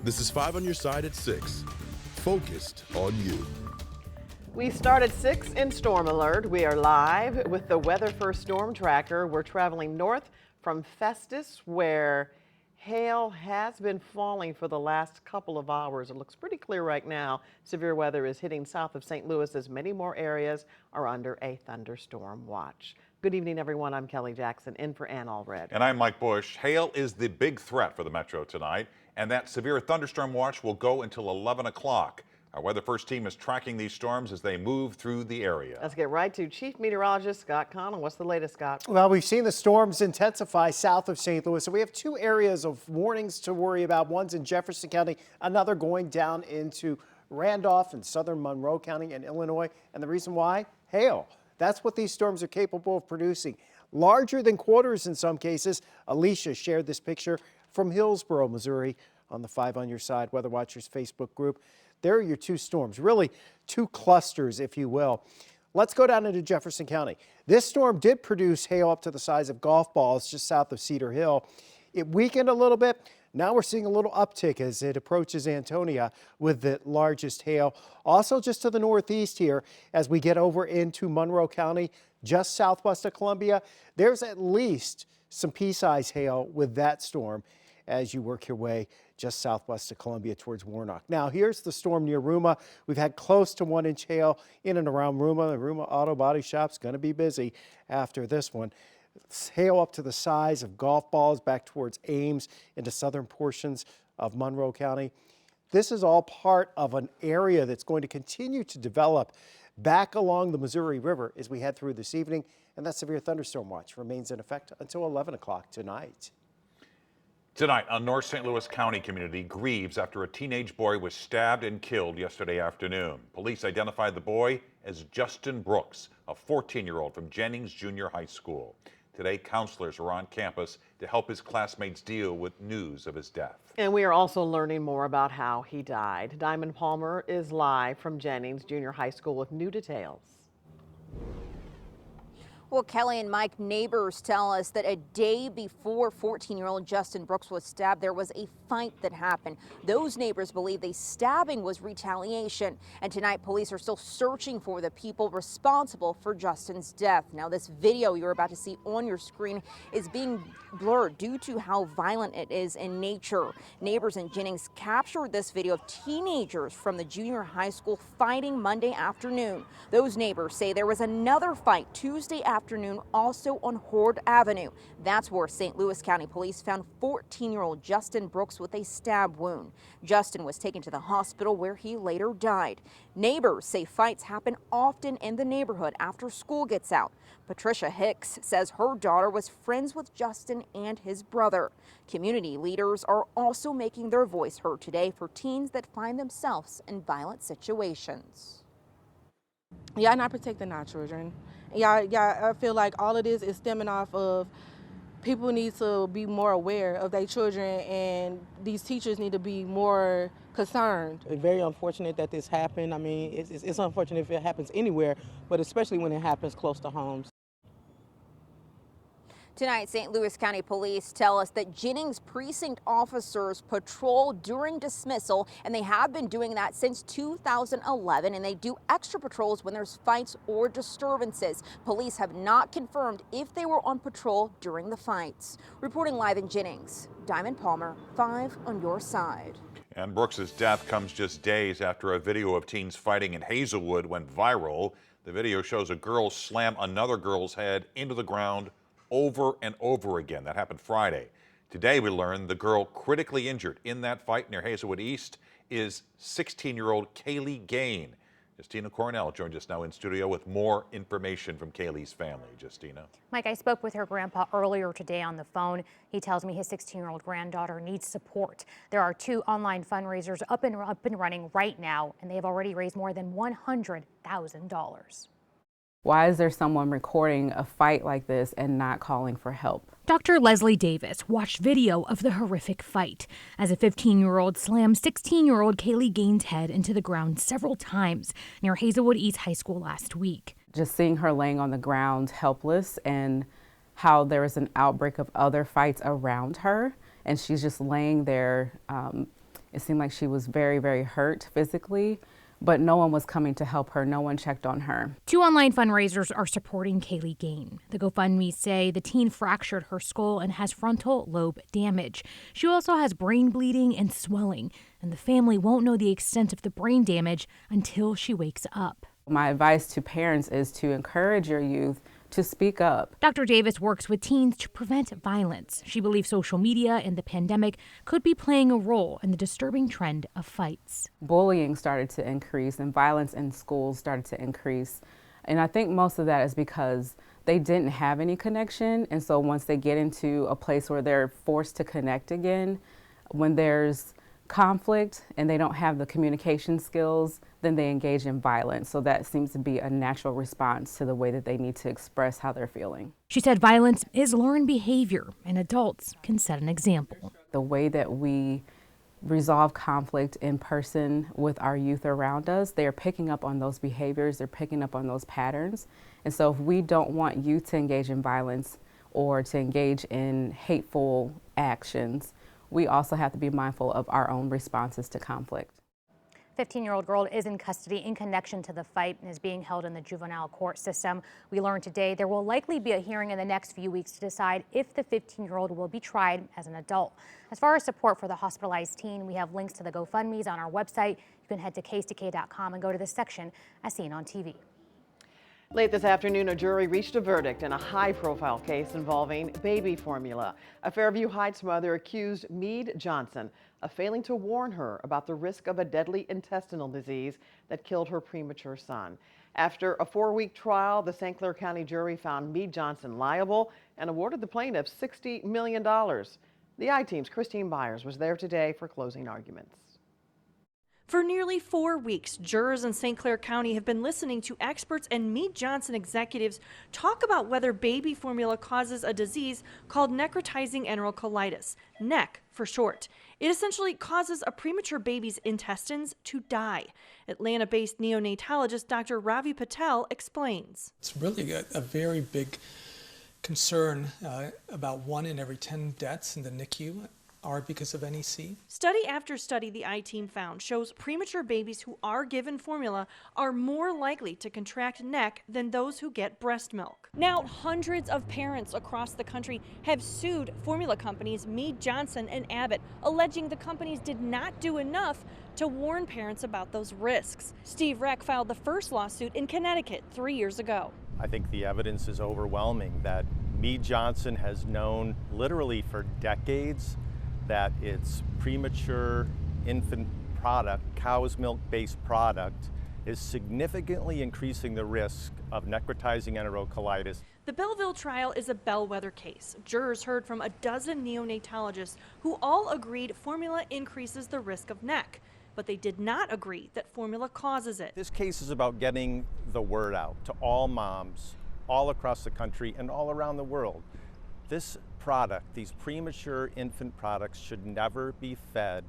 This is 5 on your side at 6. Focused on you. We start at 6 in Storm Alert. We are live with the Weather First Storm Tracker. We're traveling north from Festus, where hail has been falling for the last couple of hours. It looks pretty clear right now. Severe weather is hitting south of St. Louis as many more areas are under a thunderstorm watch. Good evening, everyone. I'm Kelly Jackson, in for Ann Allred. And I'm Mike Bush. Hail is the big threat for the metro tonight, and that severe thunderstorm watch will go until 11 o'clock. Our Weather First team is tracking these storms as they move through the area. Let's get right to Chief Meteorologist Scott Connell. What's the latest, Scott? Well, we've seen the storms intensify south of St. Louis, so we have two areas of warnings to worry about. One's in Jefferson County, another going down into Randolph and southern Monroe County in Illinois. And the reason why? Hail. That's what these storms are capable of producing. Larger than quarters in some cases. Alicia shared this picture from Hillsboro, Missouri, on the 5 on Your Side Weather Watchers Facebook group. There are your two storms, really two clusters, if you will. Let's go down into Jefferson County. This storm did produce hail up to the size of golf balls just south of Cedar Hill. It weakened a little bit. Now we're seeing a little uptick as it approaches Antonia with the largest hail. Also just to the northeast here, as we get over into Monroe County, just southwest of Columbia, there's at least some pea-size hail with that storm as you work your way just southwest of Columbia towards Warnock. Now here's the storm near Ruma. We've had close to 1 inch hail in and around Ruma. The Ruma Auto Body Shop's going to be busy after this one. It's hail up to the size of golf balls back towards Ames into southern portions of Monroe County. This is all part of an area that's going to continue to develop back along the Missouri River as we head through this evening, and that severe thunderstorm watch remains in effect until 11 o'clock tonight. Tonight, a North St. Louis County community grieves after a teenage boy was stabbed and killed yesterday afternoon. Police identified the boy as Justin Brooks, a 14-year-old from Jennings Junior High School. Today, counselors are on campus to help his classmates deal with news of his death. And we are also learning more about how he died. Diamond Palmer is live from Jennings Junior High School with new details. Well, Kelly and Mike, neighbors tell us that a day before 14-year-old Justin Brooks was stabbed, there was a fight that happened. Those neighbors believe the stabbing was retaliation. And tonight, police are still searching for the people responsible for Justin's death. Now, this video you're about to see on your screen is being blurred due to how violent it is in nature. Neighbors in Jennings captured this video of teenagers from the junior high school fighting Monday afternoon. Those neighbors say there was another fight Tuesday afternoon also on Horde Avenue. That's where St. Louis County Police found 14-year-old Justin Brooks with a stab wound. Justin was taken to the hospital where he later died. Neighbors say fights happen often in the neighborhood after school gets out. Patricia Hicks says her daughter was friends with Justin and his brother. Community leaders are also making their voice heard today for teens that find themselves in violent situations. Y'all not protecting our children. Y'all, I feel like all of this is stemming off of people need to be more aware of their children, and these teachers need to be more concerned. It's very unfortunate that this happened. I mean, it's unfortunate if it happens anywhere, but especially when it happens close to homes. Tonight, St. Louis County Police tell us that Jennings precinct officers patrol during dismissal, and they have been doing that since 2011, and they do extra patrols when there's fights or disturbances. Police have not confirmed if they were on patrol during the fights. Reporting live in Jennings, Diamond Palmer, 5 on Your Side. And Brooks's death comes just days after a video of teens fighting in Hazelwood went viral. The video shows a girl slam another girl's head into the ground over and over again. That happened Friday. Today we learned the girl critically injured in that fight near Hazelwood East is 16-year-old Kaylee Gain. Justina Cornell joins us now in studio with more information from Kaylee's family. Justina. Mike, I spoke with her grandpa earlier today on the phone. He tells me his 16-year-old granddaughter needs support. There are 2 online fundraisers up and running right now, and they have already raised more than $100,000. Why is there someone recording a fight like this and not calling for help? Dr. Leslie Davis watched video of the horrific fight as a 15-year-old slammed 16-year-old Kaylee Gain's head into the ground several times near Hazelwood East High School last week. Just seeing her laying on the ground helpless, and how there was an outbreak of other fights around her, and she's just laying there It seemed like she was very, very hurt physically, but no one was coming to help her. No one checked on her. 2 online fundraisers are supporting Kaylee Gain. The GoFundMe say the teen fractured her skull and has frontal lobe damage. She also has brain bleeding and swelling, and the family won't know the extent of the brain damage until she wakes up. My advice to parents is to encourage your youth to speak up. Dr. Davis works with teens to prevent violence. She believes social media and the pandemic could be playing a role in the disturbing trend of fights. Bullying started to increase and violence in schools started to increase. And I think most of that is because they didn't have any connection. And so once they get into a place where they're forced to connect again, when there's conflict and they don't have the communication skills, then they engage in violence. So that seems to be a natural response to the way that they need to express how they're feeling. She said violence is learned behavior and adults can set an example. The way that we resolve conflict in person with our youth around us, they are picking up on those behaviors, they're picking up on those patterns. And so if we don't want youth to engage in violence or to engage in hateful actions, we also have to be mindful of our own responses to conflict. 15-year-old girl is in custody in connection to the fight and is being held in the juvenile court system. We learned today there will likely be a hearing in the next few weeks to decide if the 15-year-old will be tried as an adult. As far as support for the hospitalized teen, we have links to the GoFundMes on our website. You can head to ksdk.com and go to the section as seen on TV. Late this afternoon, a jury reached a verdict in a high-profile case involving baby formula. A Fairview Heights mother accused Meade Johnson of failing to warn her about the risk of a deadly intestinal disease that killed her premature son. After a 4-week trial, the St. Clair County jury found Meade Johnson liable and awarded the plaintiff $60 million. The I-Team's Christine Byers was there today for closing arguments. For nearly 4 weeks, jurors in St. Clair County have been listening to experts and Meade Johnson executives talk about whether baby formula causes a disease called necrotizing enterocolitis, NEC for short. It essentially causes a premature baby's intestines to die. Atlanta-based neonatologist Dr. Ravi Patel explains. It's really a very big concern. About 1 in every 10 deaths in the NICU are because of NEC. Study after study the I-Team found shows premature babies who are given formula are more likely to contract NEC than those who get breast milk. Now, hundreds of parents across the country have sued formula companies Meade Johnson and Abbott, alleging the companies did not do enough to warn parents about those risks. Steve Reck filed the first lawsuit in Connecticut 3 years ago. I think the evidence is overwhelming that Meade Johnson has known literally for decades that its premature infant product, cow's milk-based product, is significantly increasing the risk of necrotizing enterocolitis. The Belleville trial is a bellwether case. Jurors heard from a dozen neonatologists who all agreed formula increases the risk of NEC, but they did not agree that formula causes it. This case is about getting the word out to all moms all across the country and all around the world. This product, these premature infant products, should never be fed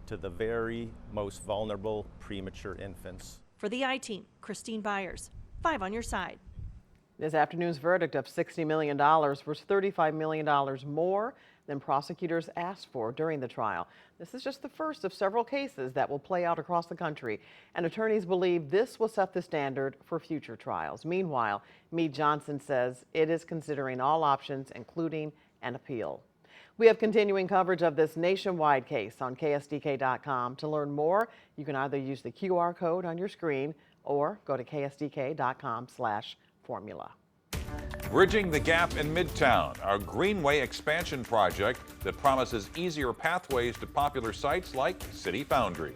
to the very most vulnerable premature infants. For the I-Team, Christine Byers, 5 on your side. This afternoon's verdict of $60 million was $35 million more than prosecutors asked for during the trial. This is just the first of several cases that will play out across the country, and attorneys believe this will set the standard for future trials. Meanwhile, Meade Johnson says it is considering all options, including an appeal. We have continuing coverage of this nationwide case on KSDK.com. To learn more, you can either use the QR code on your screen or go to KSDK.com/formula. Bridging the Gap in Midtown, our Greenway expansion project that promises easier pathways to popular sites like City Foundry.